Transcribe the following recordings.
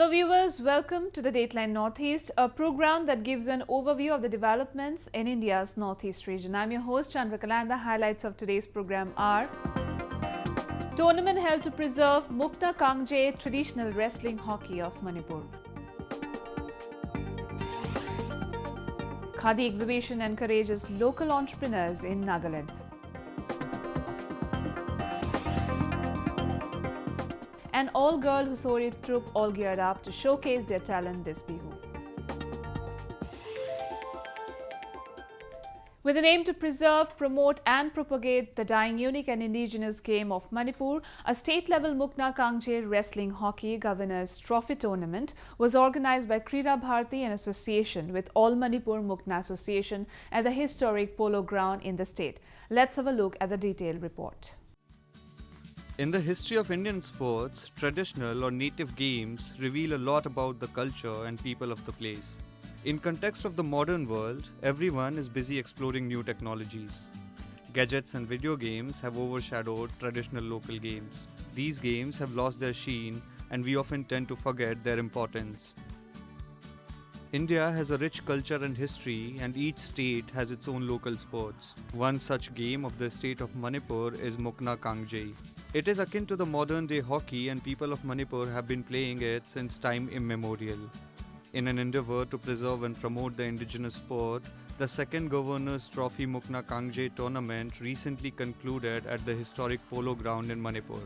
Hello viewers, welcome to the Dateline Northeast, a program that gives an overview of the developments in India's Northeast region. I'm your host Chandrakala and the highlights of today's program are: tournament held to preserve Mukna Kangjei traditional wrestling hockey of Manipur. Khadi exhibition encourages local entrepreneurs in Nagaland. An all-girl Husori troupe all geared up to showcase their talent this Bihu. With an aim to preserve, promote and propagate the dying unique and indigenous game of Manipur, a state-level Mukna Kangjei wrestling hockey Governor's Trophy tournament was organized by Krida Bharati in association with All Manipur Mukna Association at the historic polo ground in the state. Let's have a look at the detailed report. In the history of Indian sports, traditional or native games reveal a lot about the culture and people of the place. In context of the modern world, everyone is busy exploring new technologies. Gadgets and video games have overshadowed traditional local games. These games have lost their sheen and we often tend to forget their importance. India has a rich culture and history, and each state has its own local sports. One such game of the state of Manipur is Mukna Kangjei. It is akin to the modern day hockey, and people of Manipur have been playing it since time immemorial. In an endeavor to preserve and promote the indigenous sport, the second Governor's Trophy Mukna Kangjei tournament recently concluded at the historic polo ground in Manipur.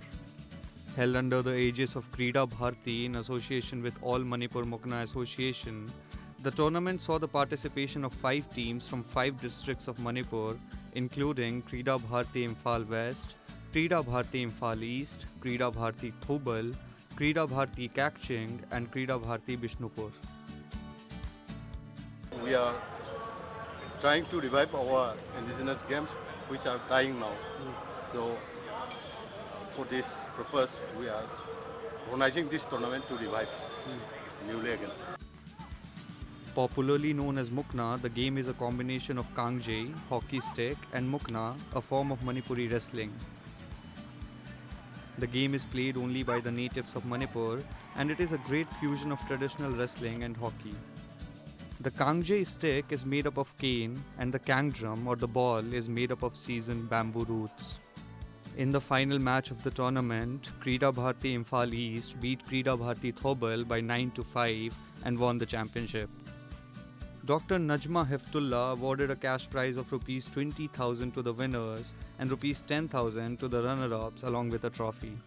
Held under the aegis of Krida Bharati in association with All Manipur Mukna Association, the tournament saw the participation of 5 teams from 5 districts of Manipur, including Krida Bharati Imphal West, Krida Bharati Imphal East, Krida Bharati Thobal, Krida Bharati Kakching and Krida Bharati Bishnupur. We are trying to revive our indigenous games which are dying now. So for this purpose we are organizing this tournament to revive newly again. Popularly known as Mukna, the game is a combination of Kangjei, hockey stick and Mukna, a form of Manipuri wrestling. The game is played only by the natives of Manipur, and it is a great fusion of traditional wrestling and hockey. The Kangjei stick is made up of cane and the kang drum or the ball is made up of seasoned bamboo roots. In the final match of the tournament, Krida Bharati Imphal East beat Krida Bharati Thobal by 9-5 and won the championship. Dr. Najma Heftullah awarded a cash prize of Rs 20,000 to the winners and Rs 10,000 to the runner-ups along with a trophy.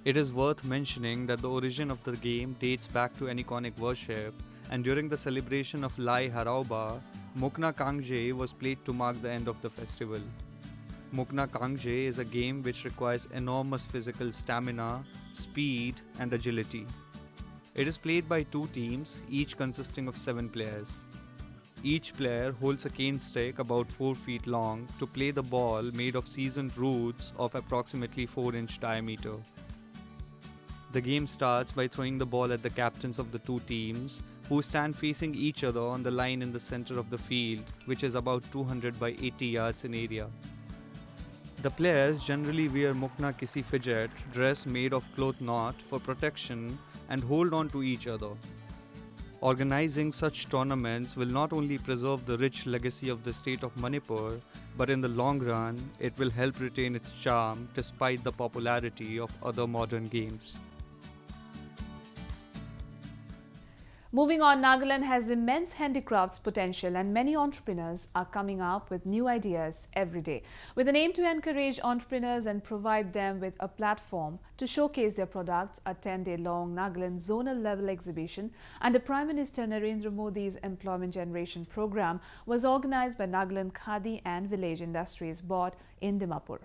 It is worth mentioning that the origin of the game dates back to Aniconic worship, and during the celebration of Lai Harauba, Mukna Kangjei was played to mark the end of the festival. Mukna Kangjei is a game which requires enormous physical stamina, speed and agility. It is played by 2 teams, each consisting of 7 players. Each player holds a cane stick about 4 feet long to play the ball made of seasoned roots of approximately 4-inch diameter. The game starts by throwing the ball at the captains of the 2 teams, who stand facing each other on the line in the center of the field, which is about 200 by 80 yards in area. The players generally wear Mukna Kisi Fidget dress made of cloth knot for protection and hold on to each other. Organizing such tournaments will not only preserve the rich legacy of the state of Manipur, but in the long run, it will help retain its charm despite the popularity of other modern games. Moving on, Nagaland has immense handicrafts potential and many entrepreneurs are coming up with new ideas every day. With an aim to encourage entrepreneurs and provide them with a platform to showcase their products, a 10-day-long Nagaland zonal level exhibition under Prime Minister Narendra Modi's Employment Generation Program was organized by Nagaland Khadi and Village Industries Board in Dimapur.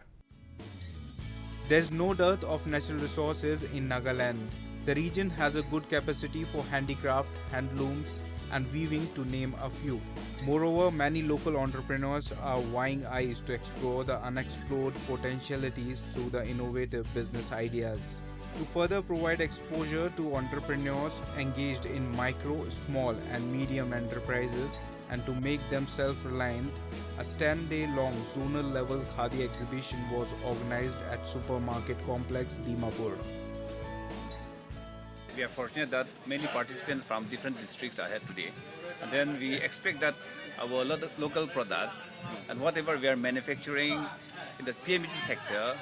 There's no dearth of natural resources in Nagaland. The region has a good capacity for handicraft, handlooms and weaving to name a few. Moreover, many local entrepreneurs are vying eyes to explore the unexplored potentialities through the innovative business ideas. to further provide exposure to entrepreneurs engaged in micro, small, and medium enterprises and to make them self-reliant. A 10-day-long zonal-level Khadi exhibition was organized at Supermarket Complex, Dimapur. We are fortunate that many participants from different districts are here today. And then we expect that our local products and whatever we are manufacturing in the PMEG sector,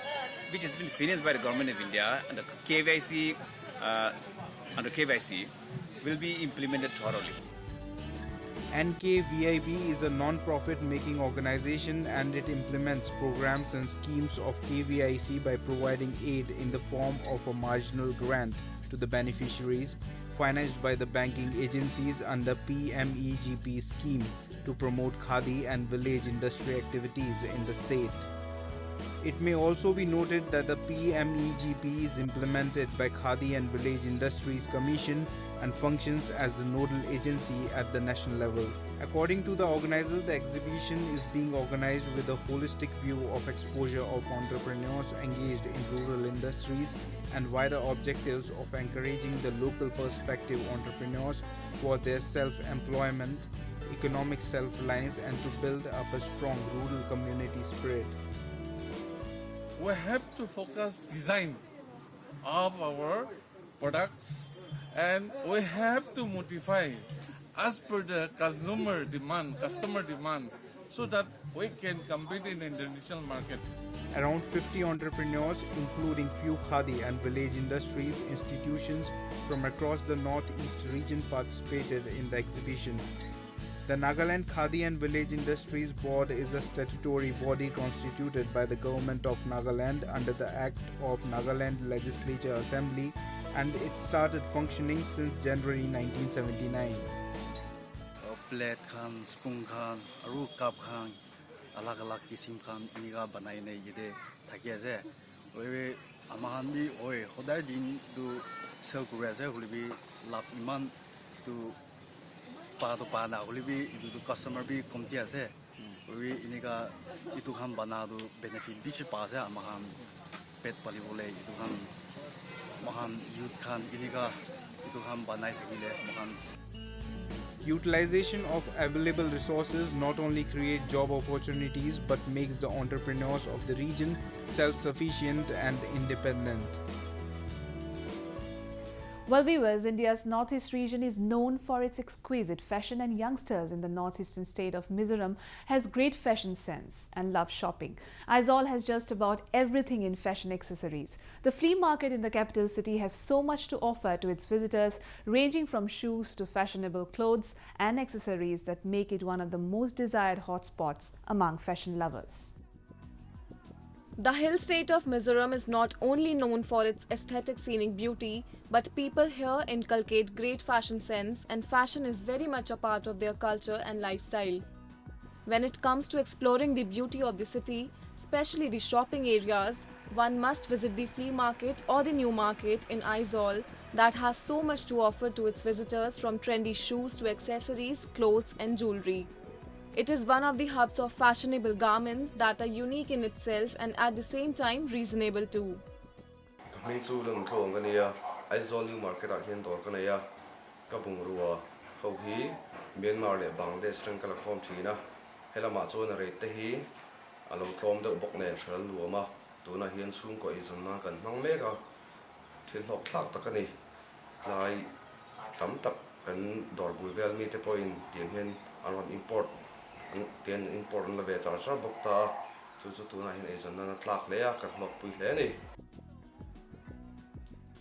which has been financed by the government of India and the KYC, under KYC, will be implemented thoroughly. NKVIB is a non-profit making organization and it implements programs and schemes of KVIC by providing aid in the form of a marginal grant to the beneficiaries, financed by the banking agencies under PMEGP scheme to promote Khadi and village industry activities in the state. It may also be noted that the PMEGP is implemented by Khadi and Village Industries Commission and functions as the nodal agency at the national level. According to the organizer, the exhibition is being organized with a holistic view of exposure of entrepreneurs engaged in rural industries and wider objectives of encouraging the local perspective entrepreneurs for their self-employment, economic self-reliance and to build up a strong rural community spirit. We have to focus design of our products and we have to modify as per the customer demand so that we can compete in the international market. Around 50 entrepreneurs, including few Khadi and village industries institutions from across the Northeast region participated in the exhibition. The Nagaland Khadi and Village Industries Board is a statutory body constituted by the Government of Nagaland under the Act of Nagaland Legislature Assembly and it started functioning since January 1979. Plate khan, spoon khan, aru cup khan, alag kisim khan iniga banai nei ide thakia je. Oi amahan bi oi hodai din du sell kure je holibi lap iman tu pa na holibi du customer bi komti ase. Oi iniga itu khan bana du benefit bi chi pa je amahan pet pali bole itu khan mahan youth khan iniga itu khan banai thakile mahan. Utilization of available resources not only create job opportunities but makes the entrepreneurs of the region self-sufficient and independent. Well, viewers, India's northeast region is known for its exquisite fashion and youngsters in the northeastern state of Mizoram has great fashion sense and love shopping. Aizawl has just about everything in fashion accessories. The flea market in the capital city has so much to offer to its visitors, ranging from shoes to fashionable clothes and accessories that make it one of the most desired hotspots among fashion lovers. The hill state of Mizoram is not only known for its aesthetic scenic beauty, but people here inculcate great fashion sense and fashion is very much a part of their culture and lifestyle. When it comes to exploring the beauty of the city, especially the shopping areas, one must visit the flea market or the new market in Aizawl that has so much to offer to its visitors from trendy shoes to accessories, clothes and jewelry. It is one of the hubs of fashionable garments that are unique in itself and at the same time reasonable too. Aizawl new market at hian dor kana ya kapung ruwa ho hi Myanmar le Bangladesh tang kala khom thina helama chona rate te hi alo tlom de bok ne thral luama tuna hian sung ko izonna kan nang meka thil hok thak takani lai tam tak kan dor bulvel mi te point tiang hian aron import tian import la be char char bok ta chu tuna hian izonna na tlak le ya kan lok pui le ni.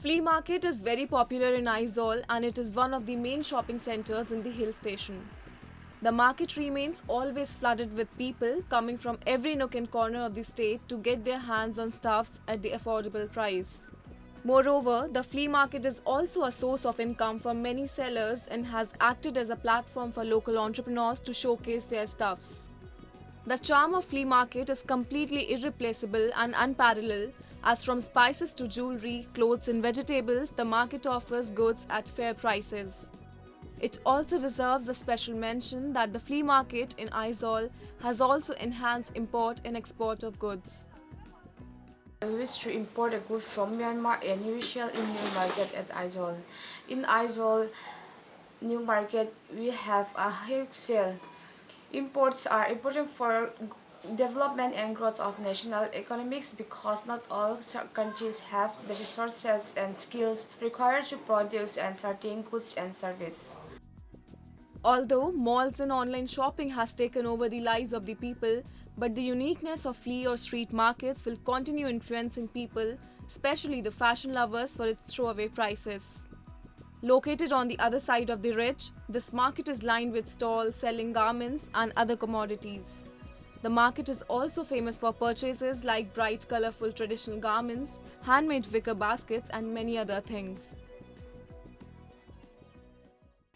Flea market is very popular in Aizawl and it is one of the main shopping centers in the hill station. The market remains always flooded with people coming from every nook and corner of the state to get their hands on stuffs at the affordable price. Moreover, the flea market is also a source of income for many sellers and has acted as a platform for local entrepreneurs to showcase their stuffs. The charm of flea market is completely irreplaceable and unparalleled, as from spices to jewelry, clothes and vegetables, the market offers goods at fair prices. It also deserves a special mention that the flea market in Aizawl has also enhanced import and export of goods. We wish to import a good from Myanmar and resell in new market at Aizawl. In Aizawl new market, we have a huge sale. Imports are important for development and growth of national economics because not all countries have the resources and skills required to produce and certain goods and services. Although malls and online shopping has taken over the lives of the people, but the uniqueness of flea or street markets will continue influencing people, especially the fashion lovers, for its throwaway prices. Located on the other side of the ridge, this market is lined with stalls selling garments and other commodities. The market is also famous for purchases like bright, colorful traditional garments, handmade wicker baskets, and many other things.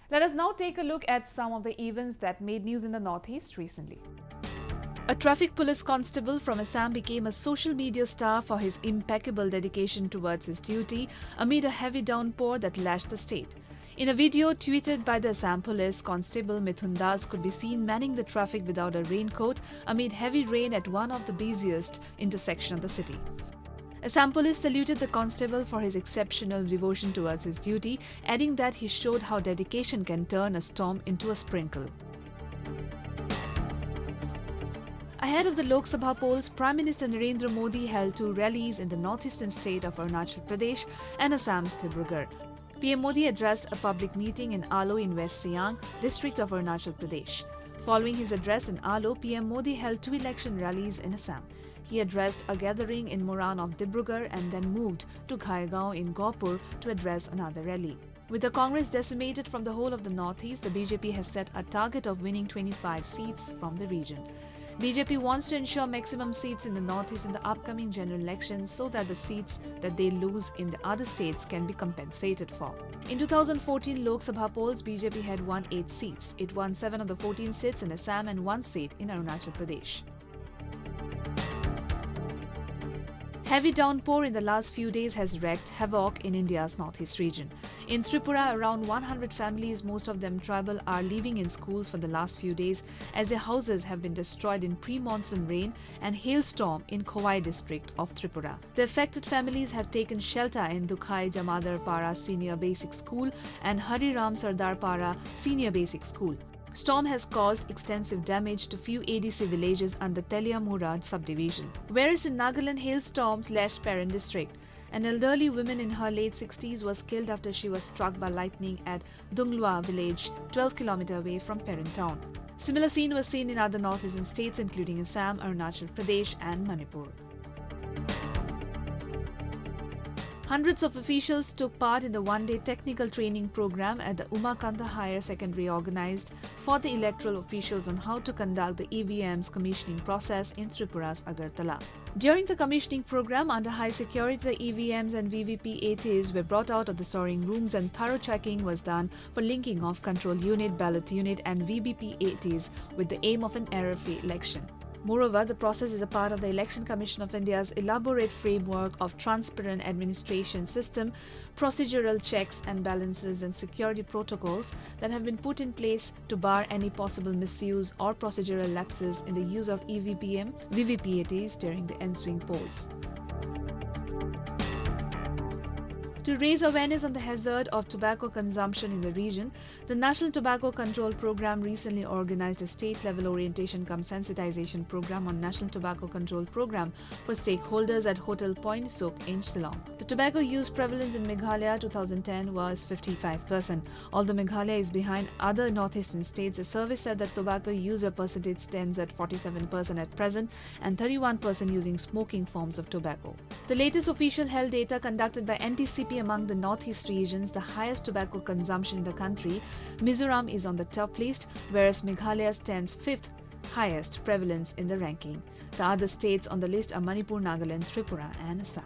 Let us now take a look at some of the events that made news in the Northeast recently. A traffic police constable from Assam became a social media star for his impeccable dedication towards his duty amid a heavy downpour that lashed the state. In a video tweeted by the Assam police, Constable Mithun Das could be seen manning the traffic without a raincoat amid heavy rain at one of the busiest intersections of the city. Assam police saluted the constable for his exceptional devotion towards his duty, adding that he showed how dedication can turn a storm into a sprinkle. Ahead of the Lok Sabha polls, Prime Minister Narendra Modi held two rallies in the northeastern state of Arunachal Pradesh and Assam's Dibrugarh. PM Modi addressed a public meeting in Alo in West Siang, district of Arunachal Pradesh. Following his address in Alo, PM Modi held two election rallies in Assam. He addressed a gathering in Moran of Dibrugarh and then moved to Khaigaon in Gaupur to address another rally. With the Congress decimated from the whole of the northeast, the BJP has set a target of winning 25 seats from the region. BJP wants to ensure maximum seats in the northeast in the upcoming general elections so that the seats that they lose in the other states can be compensated for. In 2014 Lok Sabha polls, BJP had won 8 seats. It won 7 of the 14 seats in Assam and 1 seat in Arunachal Pradesh. Heavy downpour in the last few days has wreaked havoc in India's northeast region. In Tripura, around 100 families, most of them tribal, are living in schools for the last few days as their houses have been destroyed in pre-monsoon rain and hailstorm in Khowai district of Tripura. The affected families have taken shelter in Dukhai Jamadar Para Senior Basic School and Hariram Sardar Para Senior Basic School. Storm has caused extensive damage to few ADC villages under Teliamura subdivision. Whereas in Nagaland, hailstorms lashed Peran district. An elderly woman in her late 60s was killed after she was struck by lightning at Dunglua village, 12 km away from Peran town. Similar scene was seen in other northeastern states including Assam, Arunachal Pradesh and Manipur. Hundreds of officials took part in the one-day technical training program at the Umakanta Higher Secondary organized for the electoral officials on how to conduct the EVM's commissioning process in Tripura's Agartala. During the commissioning program, under high security, the EVMs and VVP-ATs were brought out of the storing rooms and thorough checking was done for linking of control unit, ballot unit and VVP-ATs with the aim of an error-free election. Moreover, the process is a part of the Election Commission of India's elaborate framework of transparent administration system, procedural checks and balances and security protocols that have been put in place to bar any possible misuse or procedural lapses in the use of EVPM, VVPATs during the ensuing polls. To raise awareness on the hazard of tobacco consumption in the region, the National Tobacco Control Program recently organized a state-level orientation cum sensitization program on National Tobacco Control Program for stakeholders at Hotel Point Suk in Shillong. The tobacco use prevalence in Meghalaya 2010 was 55%. Although Meghalaya is behind other northeastern states, the survey said that tobacco user percentage stands at 47% at present and 31% using smoking forms of tobacco. The latest official health data conducted by NTCP among the northeast regions, the highest tobacco consumption in the country, Mizoram is on the top list, whereas Meghalaya stands 5th highest prevalence in the ranking. The other states on the list are Manipur, Nagaland, Tripura and Assam.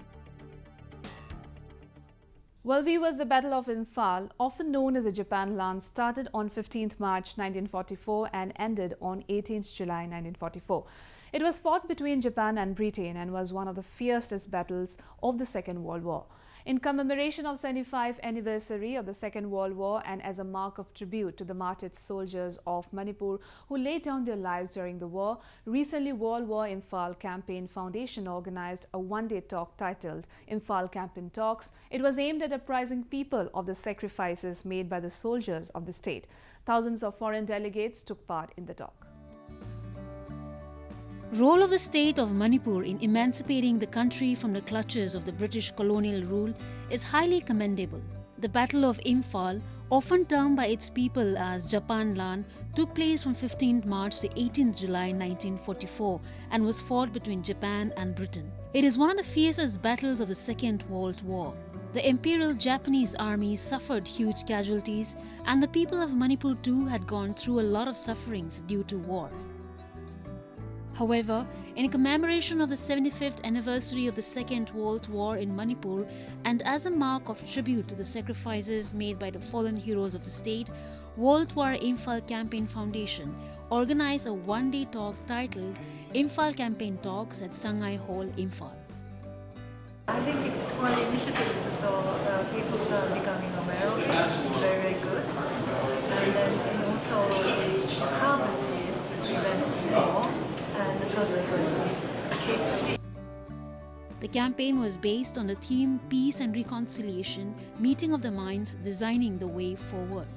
Well, viewers, the Battle of Imphal, often known as the Japan Lance, started on 15th March 1944 and ended on 18th July 1944. It was fought between Japan and Britain and was one of the fiercest battles of the Second World War. In commemoration of 75th anniversary of the Second World War and as a mark of tribute to the martyred soldiers of Manipur who laid down their lives during the war, recently World War Imphal Campaign Foundation organized a one-day talk titled Imphal Campaign Talks. It was aimed at apprising people of the sacrifices made by the soldiers of the state. Thousands of foreign delegates took part in the talk. Role of the state of Manipur in emancipating the country from the clutches of the British colonial rule is highly commendable. The Battle of Imphal, often termed by its people as Japanland, took place from 15th March to 18th July 1944 and was fought between Japan and Britain. It is one of the fiercest battles of the Second World War. The Imperial Japanese army suffered huge casualties, and the people of Manipur too had gone through a lot of sufferings due to war. However, in commemoration of the 75th anniversary of the Second World War in Manipur and as a mark of tribute to the sacrifices made by the fallen heroes of the state, World War Imphal Campaign Foundation organized a one-day talk titled Imphal Campaign Talks at Sangai Hall, Imphal. I think it's just one initiative, so people are becoming aware of it. It's very, very good. And then also the purpose is to prevent war and the consequences. The campaign was based on the theme Peace and Reconciliation, Meeting of the Minds, Designing the Way Forward.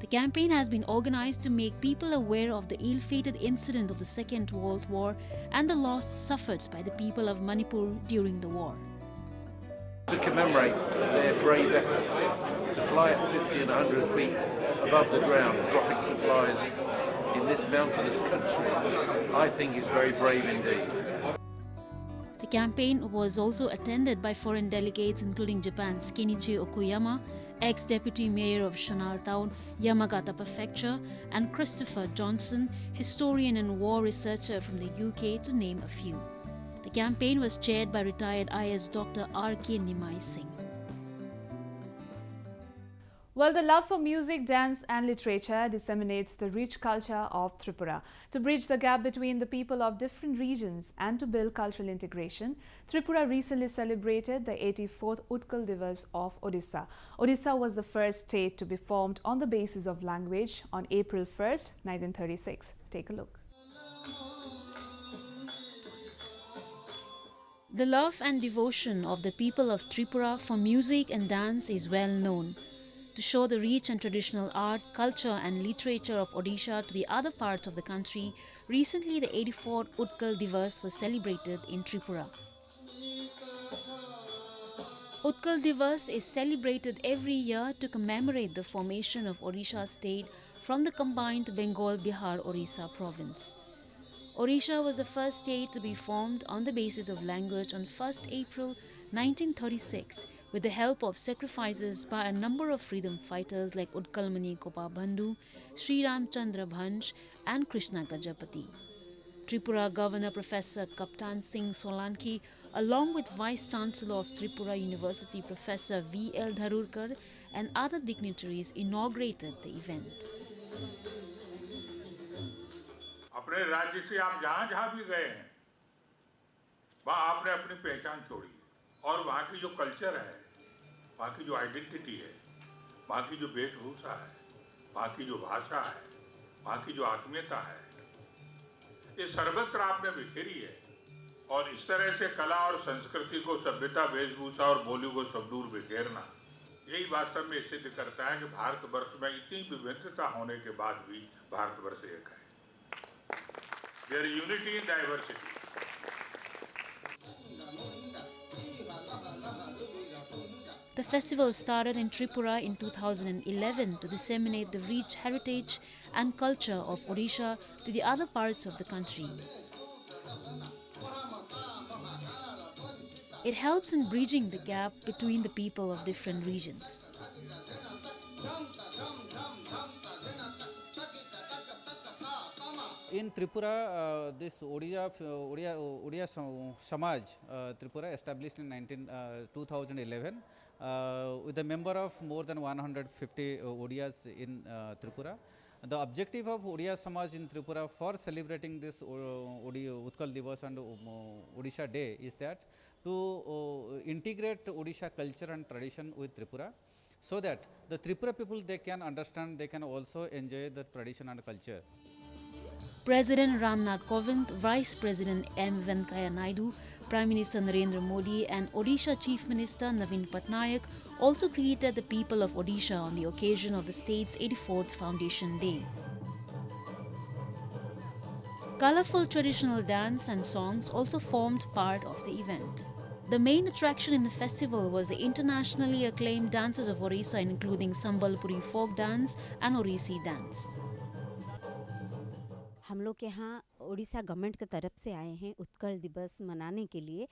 The campaign has been organized to make people aware of the ill-fated incident of the Second World War and the loss suffered by the people of Manipur during the war. To commemorate their brave efforts to fly at 50 and 100 feet above the ground, dropping supplies in this mountainous country, I think is very brave indeed. The campaign was also attended by foreign delegates including Japan's Kenichi Okuyama, ex-deputy mayor of Shanal Town, Yamagata Prefecture, and Christopher Johnson, historian and war researcher from the UK, to name a few. The campaign was chaired by retired IS Dr. R.K. Nimai Singh. Well, the love for music, dance and literature disseminates the rich culture of Tripura. To bridge the gap between the people of different regions and to build cultural integration, Tripura recently celebrated the 84th Utkal Divas of Odisha. Odisha was the first state to be formed on the basis of language on April 1st, 1936. Take a look. The love and devotion of the people of Tripura for music and dance is well known. To show the rich and traditional art, culture and literature of Odisha to the other parts of the country, recently the 84th Utkal Divas was celebrated in Tripura. Utkal Divas is celebrated every year to commemorate the formation of Odisha state from the combined Bengal-Bihar-Orissa province. Odisha was the first state to be formed on the basis of language on 1st April 1936 with the help of sacrifices by a number of freedom fighters like Utkalmani Kopa Bandhu, Sri Ramchandra Bhanj and Krishna Gajapati. Tripura Governor Professor Kaptan Singh Solanki, along with Vice Chancellor of Tripura University Professor V.L. Dharurkar and other dignitaries inaugurated the event. अपने राज्य से आप जहाँ भी गए हैं वहाँ आपने अपनी पहचान छोड़ी और वहाँ की जो कल्चर है, वहाँ की जो आइडेंटिटी है, वहाँ की जो वेशभूषा है, वहाँ की जो भाषा है, वहाँ की जो आत्मीयता है, ये सर्वत्र आपने बिखेरी है और इस तरह से कला और संस्कृति को, सभ्यता, वेशभूषा और बोली को सब दूर बिखेरना, यही वास्तव में सिद्ध करता है कि भारतवर्ष में इतनी विविधता होने के बाद भी भारतवर्ष एक है. There is unity in diversity. The festival started in Tripura in 2011 to disseminate the rich heritage and culture of Odisha to the other parts of the country. It helps in bridging the gap between the people of different regions. In Tripura, this Odia Samaj, Tripura, established in 2011, with a member of more than 150 Odias in Tripura. The objective of Odia Samaj in Tripura for celebrating this Utkal Divas and Odisha Day is that to integrate Odisha culture and tradition with Tripura, so that the Tripura people, they can understand, they can also enjoy the tradition and culture. President Ramnath Kovind, Vice President M. Venkaiah Naidu, Prime Minister Narendra Modi and Odisha Chief Minister Naveen Patnaik also greeted the people of Odisha on the occasion of the state's 84th Foundation Day. Colorful traditional dance and songs also formed part of the event. The main attraction in the festival was the internationally acclaimed dances of Orissa, including Sambalpuri folk dance and Orisi dance. हम लोग यहाँ Orissa government की तरफ से आए हैं उत्कल दिवस मनाने के लिए।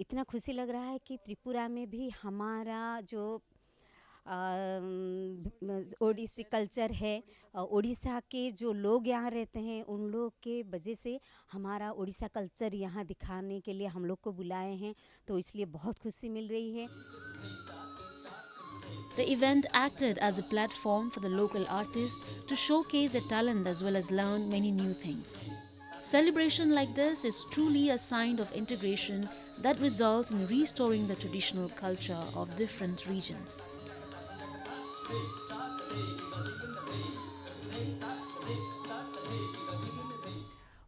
इतना खुशी लग रहा है कि त्रिपुरा में भी हमारा जो ओडिसी कल्चर है, उड़ीसा के जो लोग यहाँ रहते हैं उन लोग के वजह से हमारा उड़ीसा कल्चर यहाँ दिखाने के लिए हम लोग को बुलाए हैं, तो इसलिए बहुत खुशी मिल रही है। The event acted as a platform for the local artists to showcase their talent as well as learn many new things. Celebration like this is truly a sign of integration that results in restoring the traditional culture of different regions.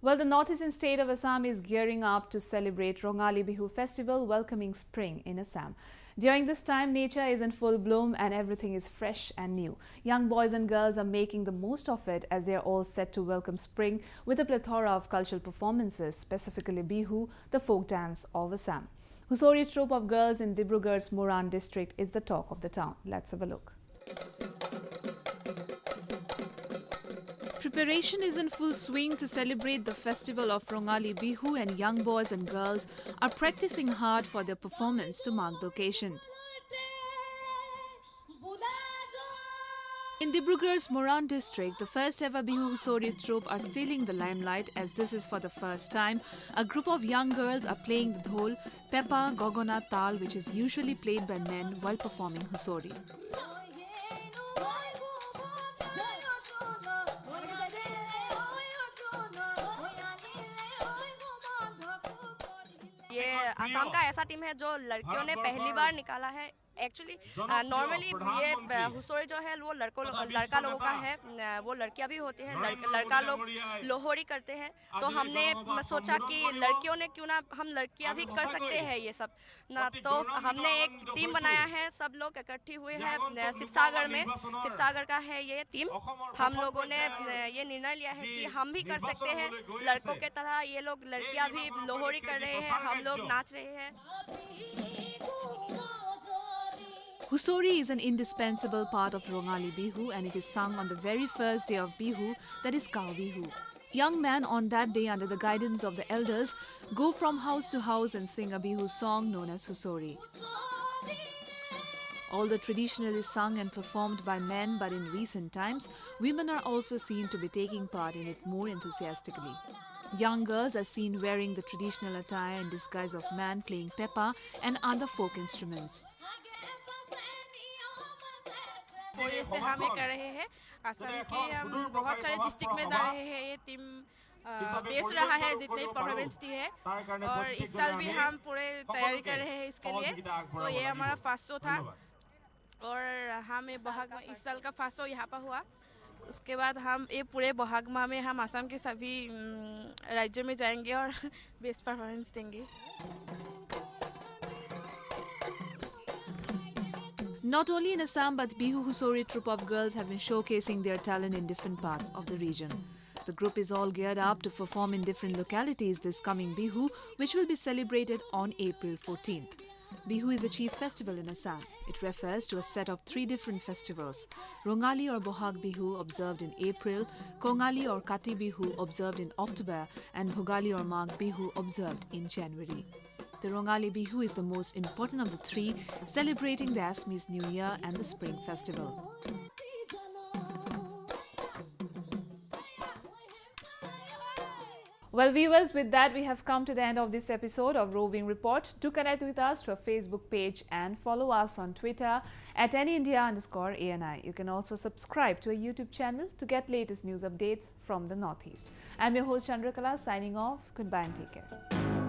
Well, the northeastern state of Assam is gearing up to celebrate Rongali Bihu festival, welcoming spring in Assam. During this time, nature is in full bloom and everything is fresh and new. Young boys and girls are making the most of it as they are all set to welcome spring with a plethora of cultural performances, specifically Bihu, the folk dance of Assam. Husori troupe of girls in Dibrugarh's Moran district is the talk of the town. Let's have a look. Preparation is in full swing to celebrate the festival of Rongali Bihu, and young boys and girls are practicing hard for their performance to mark the occasion. In Dibrugarh's Moran district, the first ever Bihu Husori troupe are stealing the limelight, as this is for the first time a group of young girls are playing the dhol, pepa, gogona, tal, which is usually played by men while performing Husori. ये असम का ऐसा team है जो लड़कियों ने पहली बार निकाला है। एक्चुअली नॉर्मली ये हुसोरी जो है वो लड़का लोगों का है, वो लड़कियां भी होती हैं, लड़का लोग लोहड़ी करते हैं, तो हमने सोचा कि लड़कियों ने क्यों ना हम लड़कियां भी कर सकते हैं ये सब ना, तो हमने एक टीम बनाया है, सब लोग इकट्ठे हुए हैं शिवसागर में, शिवसागर का है ये टीम। हम लोगों ने ये निर्णय लिया है कि हम भी कर सकते हैं लड़कों के तरह, ये लोग लड़कियां भी लोहड़ी कर रहे हैं, हम लोग नाच रहे हैं। Husori is an indispensable part of Rongali Bihu, and it is sung on the very first day of Bihu, that is Cow Bihu. Young men on that day, under the guidance of the elders, go from house to house and sing a Bihu song known as Husori. Although traditionally sung and performed by men, but in recent times, women are also seen to be taking part in it more enthusiastically. Young girls are seen wearing the traditional attire in disguise of man, playing pepa and other folk instruments. से हम ये कर रहे हैं, असम के हम बहुत सारे डिस्ट्रिक्ट में जा रहे हैं, ये टीम बेस रहा है जितने परफॉर्मेंस दी है, और इस साल भी हम पूरे तैयारी कर रहे हैं इसके लिए, तो ये हमारा फर्स्ट शो था और हमें बहाग इस साल का फर्स्ट शो यहाँ पर हुआ। उसके बाद हम ये पूरे बहाग माह में हम असम के सभी राज्यों में जाएंगे और बेस्ट परफॉर्मेंस देंगे। Not only in Assam, but Bihu Husori troupe of girls have been showcasing their talent in different parts of the region. The group is all geared up to perform in different localities this coming Bihu, which will be celebrated on April 14th. Bihu is a chief festival in Assam. It refers to a set of 3 different festivals: Rongali or Bohag Bihu, observed in April, Kongali or Kati Bihu, observed in October, and Bhogali or Magh Bihu, observed in January. The Rongali Bihu is the most important of the 3, celebrating the Assamese New Year and the Spring Festival. Well, viewers, with that, we have come to the end of this episode of Roving Report. Do connect with us through our Facebook page and follow us on Twitter at AnyIndia_ANI. You can also subscribe to our YouTube channel to get latest news updates from the Northeast. I'm your host Chandrakala signing off. Goodbye and take care.